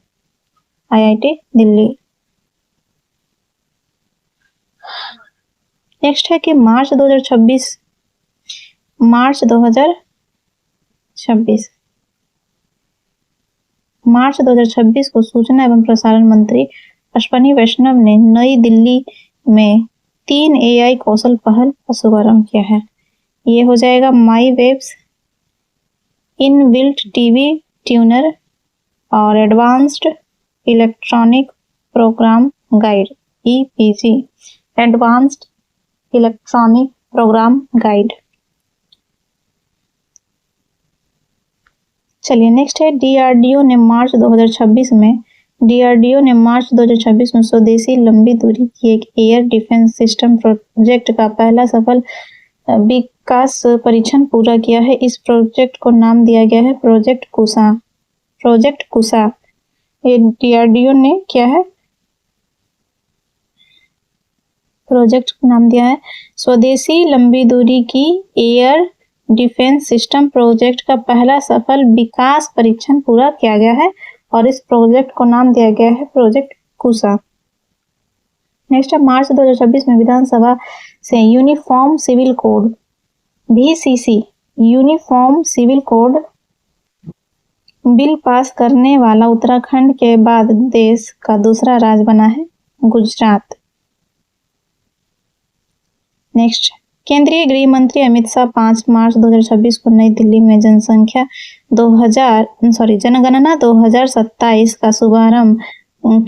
नेक्स्ट है कि मार्च 2026 को सूचना एवं प्रसारण मंत्री अश्विनी वैष्णव ने नई दिल्ली में 3 AI कौशल पहल का शुभारंभ किया है। ये हो जाएगा my Waves inbuilt TV tuner और advanced electronic program guide EPG advanced electronic program guide. चलिए नेक्स्ट है DRDO ने मार्च 2026 में स्वदेशी लंबी दूरी की एक एयर डिफेंस सिस्टम प्रोजेक्ट का पहला सफल विकास परीक्षण पूरा किया है। इस प्रोजेक्ट को नाम दिया गया है प्रोजेक्ट कुशा। प्रोजेक्ट कुशा ये DRDO ने क्या है प्रोजेक्ट नाम दिया है। स्वदेशी लंबी दूरी की एयर डिफेंस सिस्टम प्रोजेक्ट का पहला सफल विकास परीक्षण पूरा किया गया है और इस प्रोजेक्ट को नाम दिया गया है प्रोजेक्ट कुशा। नेक्स्ट है मार्च 2026 में विधानसभा से uniform civil code VCC uniform civil code bill pass करने वाला उत्तराखंड के बाद देश का दूसरा राज्य बना है गुजरात। नेक्स्ट केंद्रीय गृह मंत्री अमित शाह 5 मार्च 2026 को नई दिल्ली में जनगणना 2027 का शुभारंभ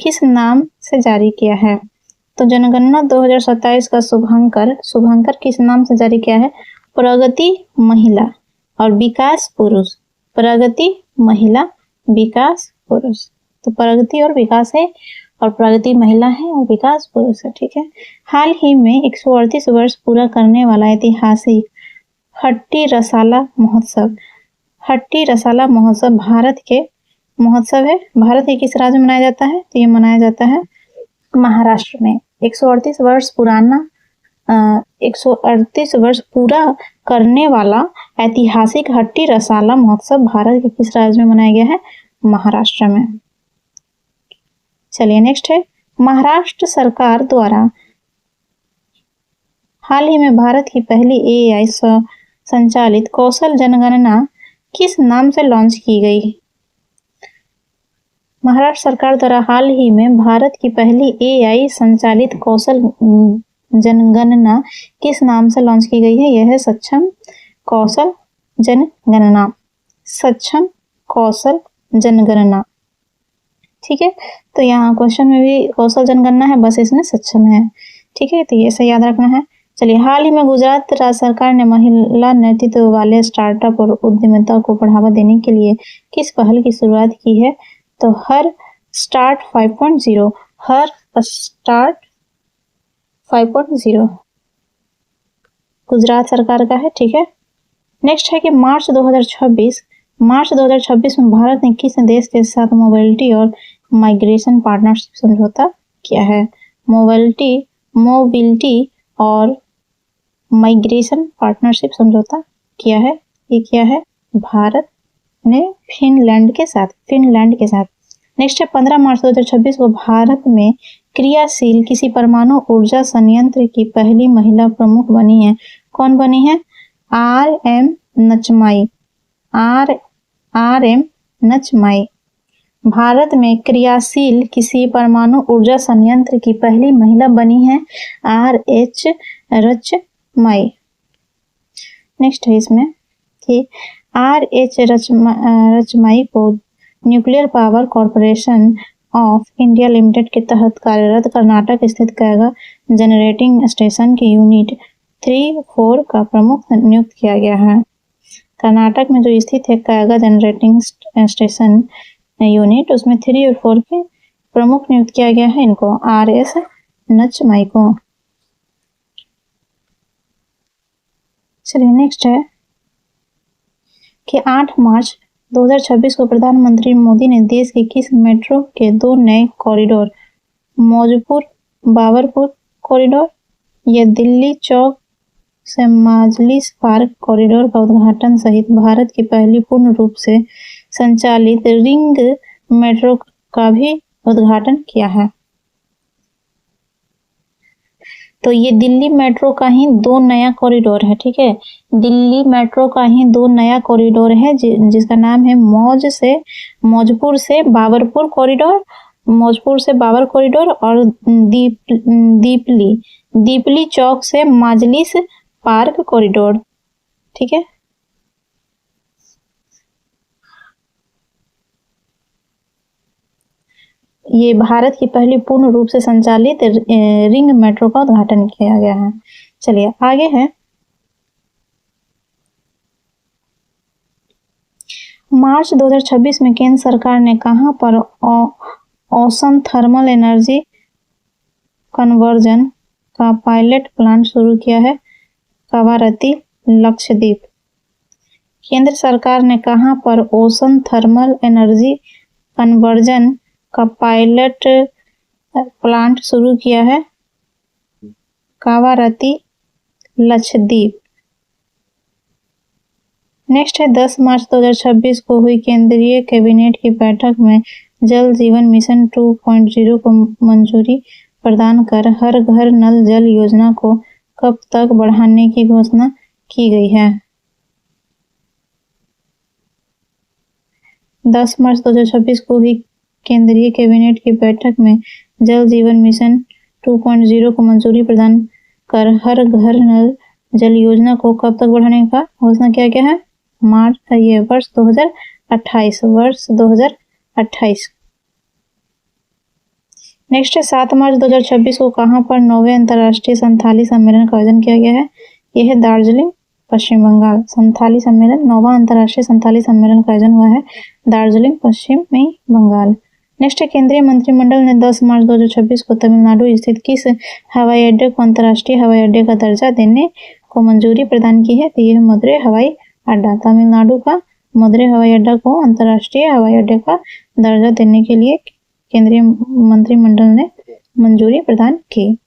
किस नाम से जारी किया है? तो जनगणना 2027 का शुभांकर किस नाम से जारी किया है? प्रगति महिला और विकास पुरुष। प्रगति महिला विकास पुरुष। तो प्रगति और विकास है और प्रगति महिला है और विकास पुरुष है। ठीक है। हाल ही में 138 वर्ष पूरा करने वाला ऐतिहासिक हट्टी रसाला महोत्सव भारत के महोत्सव है। भारत के किस राज्य में मनाया जाता है? तो ये मनाया जाता है महाराष्ट्र में। 138 वर्ष पूरा करने वाला ऐतिहासिक हट्टी रसाला महोत्सव भारत के किस राज्य में मनाया गया है? महाराष्ट्र में। चलिए नेक्स्ट है महाराष्ट्र सरकार द्वारा हाल ही में भारत की पहली AI संचालित कौशल जनगणना किस नाम से लॉन्च की गई? महाराष्ट्र सरकार द्वारा हाल ही में भारत की पहली AI संचालित कौशल जनगणना किस नाम से लॉन्च की गई है? यह है सक्षम कौशल जनगणना। सक्षम कौशल जनगणना। ठीक है। तो यहाँ क्वेश्चन में भी कौशल जनगणना है, बस इसमें सक्षम है। ठीक है। तो ये ऐसे याद रखना है। चलिए हाल ही में गुजरात राज्य सरकार ने महिला नेतृत्व वाले स्टार्टअप और उद्यमिता को बढ़ावा देने के लिए किस पहल की शुरुआत की है? तो हर स्टार्ट 5.0 गुजरात सरकार का है। ठीक है। नेक्स्ट है कि मार्च 2026 में भारत ने किस देश के साथ मोबिलिटी और माइग्रेशन पार्टनरशिप समझौता किया है? मोबिलिटी और माइग्रेशन पार्टनरशिप समझौता किया है। ये किया है भारत ने फिनलैंड के साथ। नेक्स्ट है 15 मार्च 2026 को भारत में क्रियाशील किसी परमाणु ऊर्जा संयंत्र की पहली महिला प्रमुख बनी है। कौन बनी है? RM नचमाई। भारत में क्रियाशील किसी परमाणु ऊर्जा संयंत्र की पहली महिला बनी है RH रचमाई। नेक्स्ट है इसमें कि RH रचमाई को nuclear power corporation of India limited के तहत कार्यरत कर्नाटक स्थित कैगा जनरेटिंग स्टेशन की यूनिट 3-4 का प्रमुख नियुक्त किया गया है। कर्नाटक में जो स्थित है कैगा जनरेटिंग स्टेशन यूनिट, उसमें 3 और 4 के प्रमुख नियुक्त किया गया है इनको, RS नचमाई को। चलिए नेक्स्ट है कि 8 मार्च 2026 को प्रधानमंत्री मोदी ने देश के किस मेट्रो के 2 नए कॉरिडोर मौजपुर बाबरपुर कॉरिडोर या दिल्ली चौक से माजलिस पार्क कॉरिडोर का उद्घाटन सहित भारत की पहली पूर्ण रूप से संचालित रिंग मेट्रो का भी उद्घाटन किया है? तो ये दिल्ली मेट्रो का ही 2 नया कॉरिडोर है। ठीक है। दिल्ली मेट्रो का ही 2 नया कॉरिडोर है जिसका नाम है मौजपुर से बाबर कॉरिडोर और दीपली चौक से माजलिस पार्क कॉरिडोर। ठीक है। ये भारत की पहली पूर्ण रूप से संचालित रिंग मेट्रो का उद्घाटन किया गया है। चलिए आगे है मार्च 2026 में केंद्र सरकार ने कहां पर ओशन थर्मल एनर्जी कन्वर्जन का पायलट प्लांट शुरू किया है? कवारती, लक्षद्वीप। केंद्र सरकार ने कहां पर ओशन थर्मल एनर्जी कन्वर्जन का पायलट प्लांट शुरू किया है? कवारती, लक्षद्वीप। नेक्स्ट है 10 मार्च 2026 को हुई केंद्रीय कैबिनेट की बैठक में जल जीवन मिशन 2.0 को मंजूरी प्रदान कर हर घर नल जल योजना को कब तक बढ़ाने की घोषणा की गई है? 10 मार्च 2026 को हुई केंद्रीय कैबिनेट की बैठक में जल जीवन मिशन 2.0 को मंजूरी प्रदान कर हर घर नल जल योजना को कब तक बढ़ाने का घोषणा किया गया है? वर्ष 2028। नेक्स्ट है 7 मार्च 2026 को कहां पर 9वें अंतर्राष्ट्रीय संथाली सम्मेलन का आयोजन किया गया है? यह है दार्जिलिंग, पश्चिम बंगाल। संथाली सम्मेलन, 9वां अंतर्राष्ट्रीय संथाली सम्मेलन का आयोजन हुआ है दार्जिलिंग, पश्चिम बंगाल। नेक्स्ट है केंद्रीय मंत्रिमंडल ने 10 मार्च 2026 को तमिलनाडु स्थित किस हवाई अड्डे को अंतर्राष्ट्रीय हवाई अड्डे का दर्जा देने को मंजूरी प्रदान की है? तो यह मदुरै हवाई अड्डा। तमिलनाडु का मदुरै हवाई अड्डा को अंतर्राष्ट्रीय हवाई अड्डे का दर्जा देने के लिए केंद्रीय मंत्रिमंडल ने मंजूरी प्रदान की।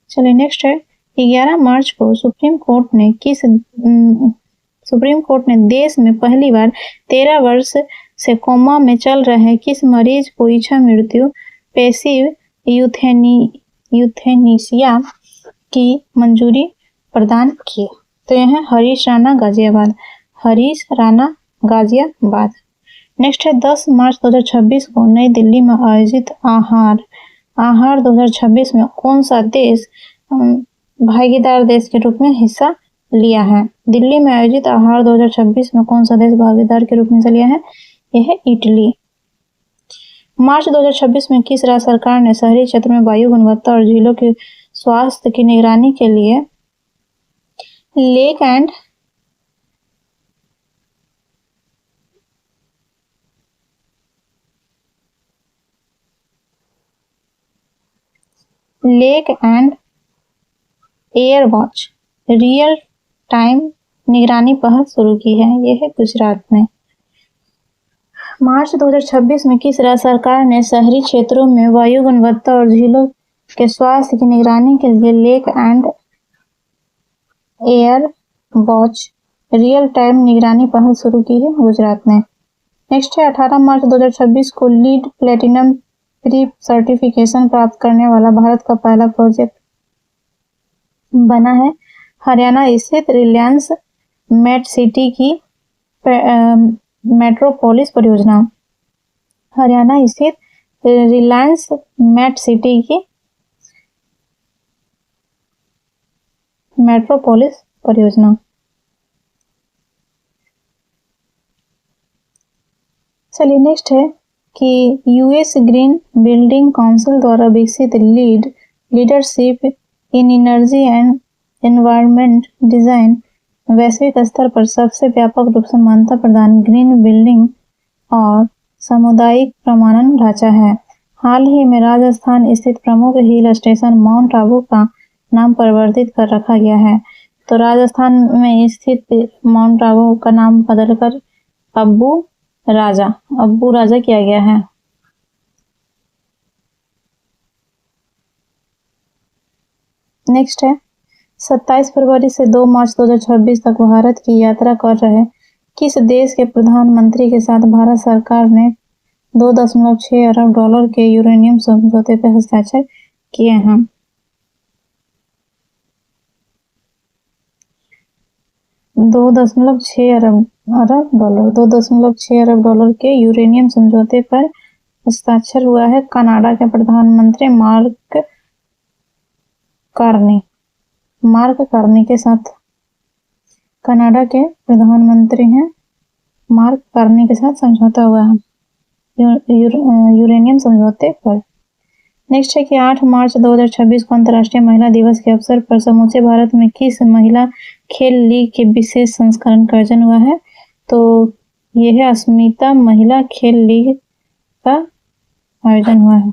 चलिए नेक्स्ट है 11 मार्च को सुप्रीम कोर्ट ने देश में पहली बार 13 वर्ष से कोमा में चल रहे किस मरीज को इच्छा मृत्यु पैसिव यूथेनेसिया की मंजूरी प्रदान की? तो यह है हरीश राणा, गाजियाबाद। नेक्स्ट है 10 मार्च 2026 को नई दिल्ली में आयोजित आहार 2026 में कौन सा देश भागीदार देश के रूप में हिस्सा लिया है? दिल्ली में आयोजित आहार 2026 में कौन सा देश भागीदार के रूप में हिस्सा लिया है? यह है इटली। मार्च 2026 में किस राज्य सरकार ने शहरी क्षेत्र में वायु गुणवत्ता और झीलों के स्वास्थ्य की निगरानी के लिए lake and air watch real time निगरानी पहल शुरू की है? यह है गुजरात में। मार्च 2026 में किस राज्य सरकार ने शहरी क्षेत्रों में वायु गुणवत्ता और झीलों के स्वास्थ्य की निगरानी के लिए lake and air watch real time निगरानी पहल शुरू की है? गुजरात में। नेक्स्ट है 18 मार्च 2026 को लीड प्लेटिनम प्री सर्टिफिकेशन प्राप्त करने वाला भारत का पहला प्रोजेक्ट बना है हरियाणा स्थित रिलायंस मेट सिटी की मेट्रोपोलिस परियोजना। हरियाणा स्थित रिलायंस मेट सिटी की मेट्रोपोलिस परियोजना। चलिए नेक्स्ट है कि यूएस ग्रीन बिल्डिंग काउंसिल द्वारा विकसित leadership in energy and environment design वैश्विक स्तर पर सबसे व्यापक रूप से मान्यता प्रदान ग्रीन बिल्डिंग और सामुदायिक प्रमाणन ढांचा है। हाल ही में राजस्थान स्थित प्रमुख हिल स्टेशन माउंट आबू का नाम परिवर्तित कर रखा गया है। तो राजस्थान में स्थित माउंट आबू का नाम बदलकर अब्बू राजा किया गया है। नेक्स्ट है 27 फरवरी से 2 मार्च 2026 तक भारत की यात्रा कर रहे किस देश के प्रधानमंत्री के साथ भारत सरकार ने $2.6 अरब के यूरेनियम समझौते पर हस्ताक्षर किए हैं? $2.6 अरब के यूरेनियम समझौते पर हस्ताक्षर हुआ है कनाडा के प्रधानमंत्री मार्क कार्नी के साथ। कनाडा के प्रधानमंत्री हैं मार्क कार्नी के साथ समझौता हुआ है यूरेनियम समझौते पर। नेक्स्ट है कि 8 मार्च 2026 को अंतर्राष्ट्रीय महिला दिवस के अवसर पर समूचे भारत में किस महिला खेल लीग के विशेष संस्करण का आयोजन हुआ है? तो यह है अस्मिता महिला खेल लीग का आयोजन हुआ है।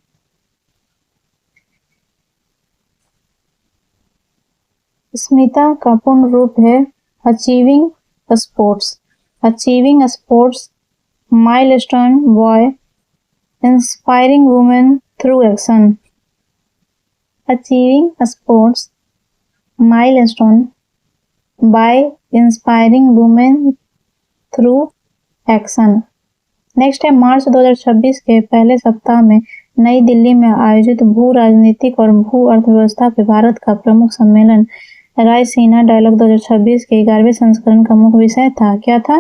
स्मिता का पूर्ण रूप है achieving sports. Achieving sports milestone by inspiring women through action. Achieving sports milestone by inspiring women through action. Next है मार्च 2026 के पहले सप्ताह में नई दिल्ली में आयोजित भू राजनीतिक और भू अर्थव्यवस्था पे भारत का प्रमुख सम्मेलन रायसीना डायलॉग 2026 के 11वें संस्करण का मुख्य विषय था। क्या था?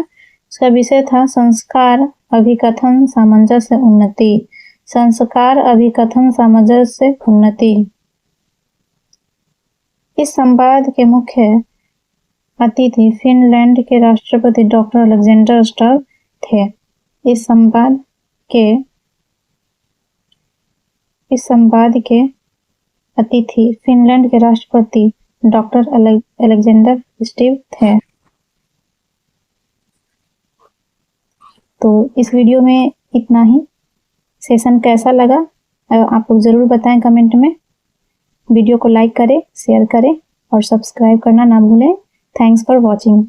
इसका विषय था संस्कार अभिकथन सामंजस्य उन्नति। संस्कार अभिकथन सामंजस्य उन्नति। इस संवाद के मुख्य अतिथि फिनलैंड के राष्ट्रपति डॉक्टर अलेक्जेंडर स्टर्ब थे। इस संवाद के अतिथि फिनलैंड के राष्ट्रपति डॉक्टर अलेक्जेंडर स्टीव थे। तो इस वीडियो में इतना ही। सेशन कैसा लगा आप लोग ज़रूर बताएं कमेंट में। वीडियो को लाइक करें, शेयर करें और सब्सक्राइब करना ना भूलें। Thanks for watching.